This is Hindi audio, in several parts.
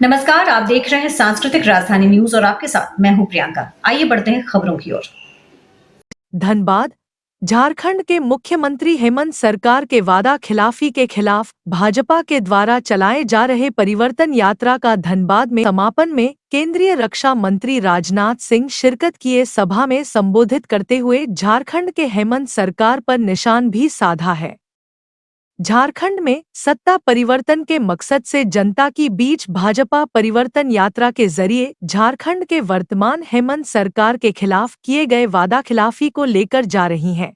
नमस्कार, आप देख रहे हैं सांस्कृतिक राजधानी न्यूज और आपके साथ मैं हूं प्रियंका। आइए बढ़ते हैं खबरों की ओर। धनबाद झारखंड के मुख्यमंत्री हेमंत सरकार के वादा खिलाफी के खिलाफ भाजपा के द्वारा चलाए जा रहे परिवर्तन यात्रा का धनबाद में समापन में केंद्रीय रक्षा मंत्री राजनाथ सिंह शिरकत किए। सभा में संबोधित करते हुए झारखंड के हेमंत सरकार पर निशान भी साधा है। झारखंड में सत्ता परिवर्तन के मकसद से जनता की बीच भाजपा परिवर्तन यात्रा के जरिए झारखंड के वर्तमान हेमंत सरकार के खिलाफ किए गए वादाखिलाफी को लेकर जा रही है।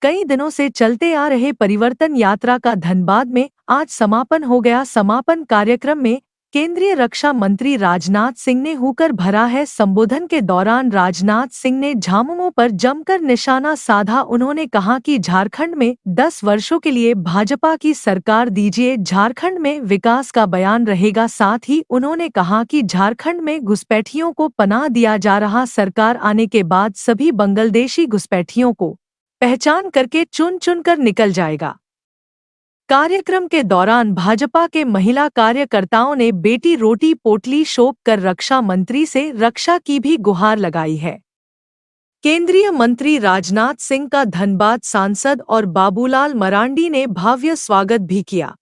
कई दिनों से चलते आ रहे परिवर्तन यात्रा का धनबाद में आज समापन हो गया। समापन कार्यक्रम में केंद्रीय रक्षा मंत्री राजनाथ सिंह ने हुकर भरा है। संबोधन के दौरान राजनाथ सिंह ने झामुमो पर जमकर निशाना साधा। उन्होंने कहा कि झारखंड में 10 वर्षों के लिए भाजपा की सरकार दीजिए, झारखंड में विकास का बयान रहेगा। साथ ही उन्होंने कहा कि झारखंड में घुसपैठियों को पनाह दिया जा रहा, सरकार आने के बाद सभी बांग्लादेशी घुसपैठियों को पहचान करके चुन चुन कर निकल जाएगा। कार्यक्रम के दौरान भाजपा के महिला कार्यकर्ताओं ने बेटी रोटी पोटली शोप कर रक्षा मंत्री से रक्षा की भी गुहार लगाई है। केंद्रीय मंत्री राजनाथ सिंह का धनबाद सांसद और बाबूलाल मरांडी ने भव्य स्वागत भी किया।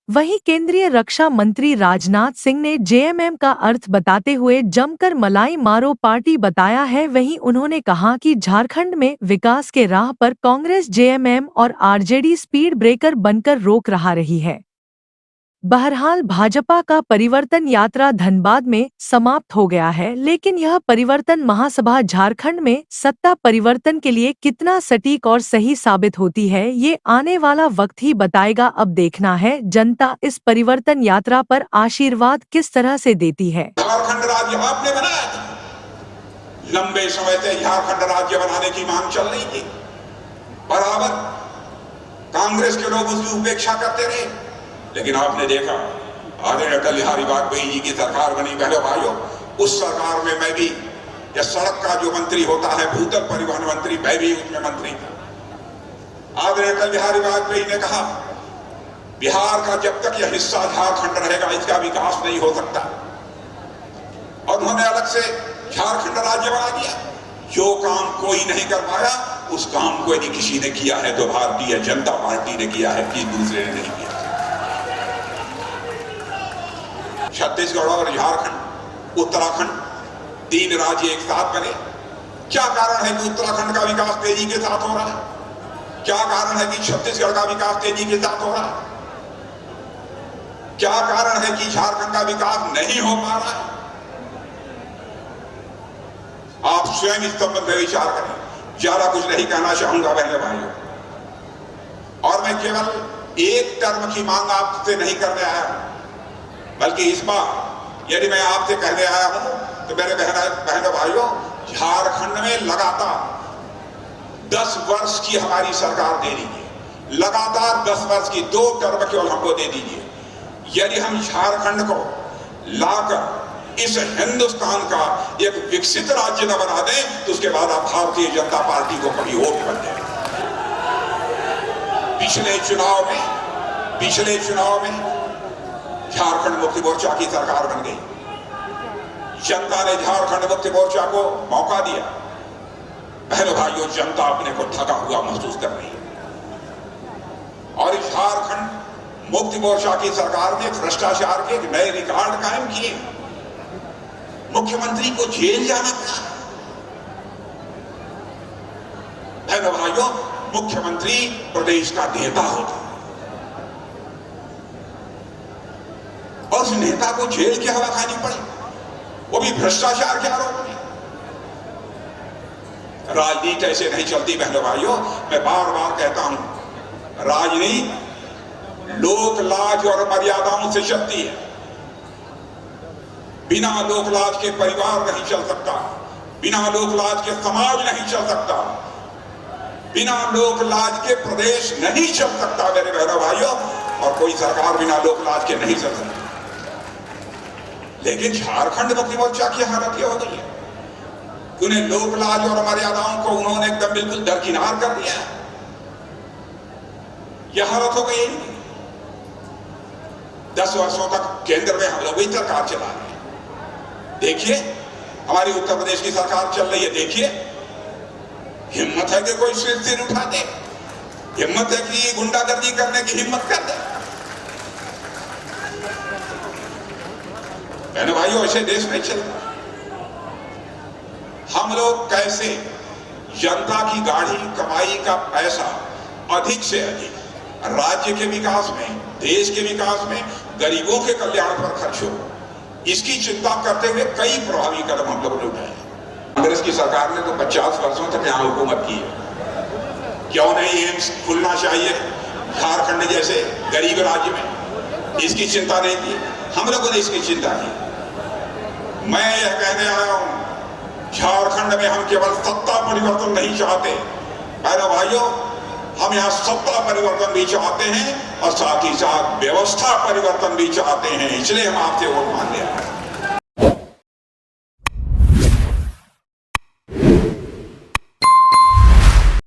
वहीं केंद्रीय रक्षा मंत्री राजनाथ सिंह ने जेएमएम का अर्थ बताते हुए जमकर मलाई मारो पार्टी बताया है। वहीं उन्होंने कहा कि झारखंड में विकास के राह पर कांग्रेस, जेएमएम और आरजेडी स्पीड ब्रेकर बनकर रोक रही है। बहरहाल भाजपा का परिवर्तन यात्रा धनबाद में समाप्त हो गया है, लेकिन यह परिवर्तन महासभा झारखंड में सत्ता परिवर्तन के लिए कितना सटीक और सही साबित होती है, ये आने वाला वक्त ही बताएगा। अब देखना है जनता इस परिवर्तन यात्रा पर आशीर्वाद किस तरह से देती है। झारखंड राज्य आपने बनाया था। लंबे समय से झारखंड राज्य बनाने की मांग चल रही थी। बराबर कांग्रेस के लोग उसकी उपेक्षा करते रहे, लेकिन आपने देखा आदरणीय अटल बिहारी वाजपेयी जी की सरकार बनी। बहनों भाइयों, उस सरकार में मैं भी, यह सड़क का जो मंत्री होता है, भूतल परिवहन मंत्री, मैं भी उसमें मंत्री था। आदरणीय अटल बिहारी वाजपेयी ने कहा बिहार का जब तक यह हिस्सा झारखंड रहेगा इसका विकास नहीं हो सकता, और उन्होंने अलग से झारखंड राज्य बना दिया। जो काम कोई नहीं कर पाया उस काम को यदि किसी ने किया है तो भारतीय जनता पार्टी ने किया है, किसी दूसरे ने नहीं किया। छत्तीसगढ़ और झारखंड, उत्तराखंड, 3 राज्य एक साथ बने। क्या कारण है कि उत्तराखंड का विकास तेजी के साथ हो रहा है? क्या कारण है कि छत्तीसगढ़ का विकास तेजी के साथ हो रहा है? क्या कारण है कि झारखंड का विकास नहीं हो पा रहा है? आप स्वयं इस संबंध में विचार करें। ज्यादा कुछ नहीं कहना चाहूंगा बहनों भाइयों, और मैं केवल एक टर्म की मांग आपसे नहीं करने आया हूं, बल्कि इस बार यदि मैं आपसे कहने आया हूं तो मेरे बहनों भाइयों, झारखंड में लगातार 10 वर्ष की हमारी सरकार दे दीजिए। लगातार 10 वर्ष की 2 टर्म केवल हमको दे दीजिए। यदि हम झारखंड को लाकर इस हिंदुस्तान का एक विकसित राज्य न बना दें तो उसके बाद आप भारतीय जनता पार्टी को कभी और बन जाए। पिछले चुनाव में झारखंड मुक्ति मोर्चा की सरकार बन गई। जनता ने झारखंड मुक्ति मोर्चा को मौका दिया। बहनों भाइयों, जनता अपने को ठगा हुआ महसूस कर रही है, और झारखंड मुक्ति मोर्चा की सरकार ने भ्रष्टाचार के एक नए रिकॉर्ड कायम किए। मुख्यमंत्री को जेल जाना पड़ा। बहनों भाइयों, मुख्यमंत्री प्रदेश का नेता होता है और उस नेता को जेल की हवा खानी पड़ी, वो भी भ्रष्टाचार के आरोप में। राजनीति ऐसे नहीं चलती बहनों भाइयों। मैं बार बार कहता हूं, राजनीति लोक लाज और मर्यादाओं से चलती है। बिना लोक लाज के परिवार नहीं चल सकता, बिना लोक लाज के समाज नहीं चल सकता, बिना लोक लाज के प्रदेश नहीं चल सकता मेरे बहनों भाइयों, और कोई सरकार बिना लोक लाज के नहीं चल सकती। लेकिन झारखंड मुक्ति मोर्चा की हालत यह हो गई है, उन्हें लोक लाज और मर्यादाओं को उन्होंने एकदम बिल्कुल दरकिनार कर दिया है। यह हालत हो गई। 10 वर्षों तक केंद्र में हम लोग ही सरकार चला रहे हैं। देखिए हमारी उत्तर प्रदेश की सरकार चल रही है, देखिए हिम्मत है कि कोई सिर उठा दे, हिम्मत है कि गुंडागर्दी करने की हिम्मत कर दे। बहनों भाइयों, ऐसे देश नहीं चलता। हम लोग कैसे जनता की गाढ़ी कमाई का पैसा अधिक से अधिक राज्य के विकास में, देश के विकास में, गरीबों के कल्याण पर खर्च हो, इसकी चिंता करते हुए कई प्रभावी कदम हम लोगों ने उठाए। कांग्रेस की सरकार ने तो 50 वर्षों तक यहाँ हुकूमत की है। क्यों नहीं एम्स खुलना चाहिए झारखंड जैसे गरीब राज्य में, इसकी चिंता नहीं की। हम लोगों ने इसकी चिंता की। मैं यह कहने आया हूं, झारखंड में हम केवल सत्ता परिवर्तन नहीं चाहते, मेरे भाइयों, हम यहाँ सत्ता परिवर्तन भी चाहते हैं और साथ ही साथ व्यवस्था परिवर्तन भी चाहते हैं। इसलिए हम आपसे वोट मांग रहे हैं।